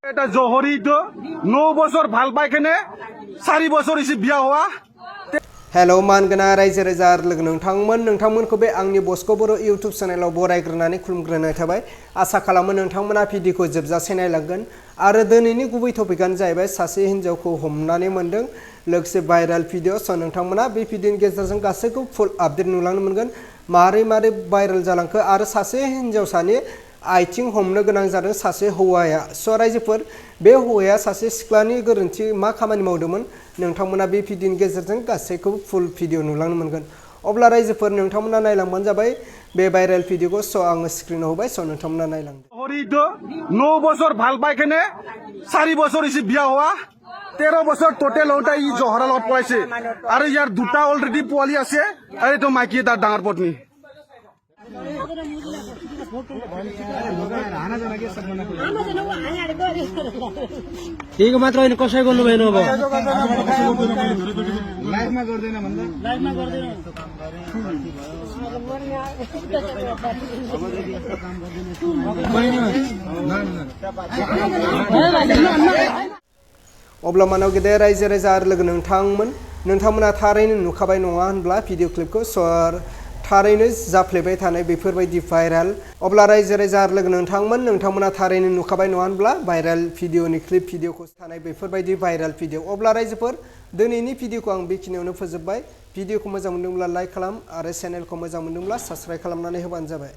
এটা জহরি তো 9 বছর ভাল পাই কেনে 4 বছর ইসি বিয়া হওয়া। हेलो मानगोना रायजो राजा लोगो नोंथांमोनखौ बे आंनि बस्को बर' इउटुब चेनेलाव बरायग्रोनानै खुलुमग्रोनाय थाबाय। आसा खालामो नोंथांमोना भिडिअखौ जोबजासे नायलांगोन आरो दिनैनि गुबै टपिकआनो जाहैबाय सासे हिन्जावखौ हमनानै मोनदों लोगोसे भाइराल भिडिअ। स' नोंथांमोना बे भिडिअनि गेजेरजों गासैखौबो फुल आपडेट नुलांनो मोनगोन मारै भाइराल जालांखो आरो सासे हिन्जावसानि आथिं हमनो गोनां जादों सासे हौवाया। स' रायजोफोर बे हौवाया सासे सिख्लानि गोरोन्थि मा खामानि मावदोंमोन नोंथांमोना बे भिडिअनि गेजेरजों गासैखौबो फुल भिडिअ नुलांनो मोनगोन। अब्ला रायजोफोर नोंथांमोना नायलांबानो जाबाय बे भाइराल भिडिअखौ। स' आङो स्क्रिनाव होबाय, स' नोंथांमोना नायलांदो। জহরি তো 9 বছর ভাল পাই কেনে 4 বছর ইসি বিয়া হওয়া। 13 বছর টোটেল ওটা ই জহরা লগত পড়াইছে আৰু ইয়াৰ দুটা অলৰেডি পোৱালি আছে আৰু এইটো মাইকী তাৰ ডাঙৰ পত্নী। ठीक मात्र होइन कसै गर्नु भएन अब लाइफमा गर्दैन भन्दा लाइफमा गर्दैन अब्ला मानाव गेदेर रायजो राजा आरो लोगो नोंथांमोना थारैनो नुखाबाय नङा होनब्ला भिडिअ क्लिपखौ। स' थारैनो जाफ्लेबाय थानाय बेफोरबायदि भाइराल। अब्ला रायजो राजा आरो लोगो नोंथांमोना थारैनो नुखाबाय नङा होनब्ला भाइराल भिडिअनि क्लिप भिडिअखौ थानाय बेफोरबायदि भाइराल भिडिअ। अब्ला रायजोफोर दिनैनि भिडिअखौ आं बेखिनियावनो फोजोबबाय। भिडिअखौ मोजां मोनदोंब्ला लाइक खालाम आरो चेनेलखौ मोजां मोनदोंब्ला साबस्क्राइब खालामनानै होबानो जाबाय।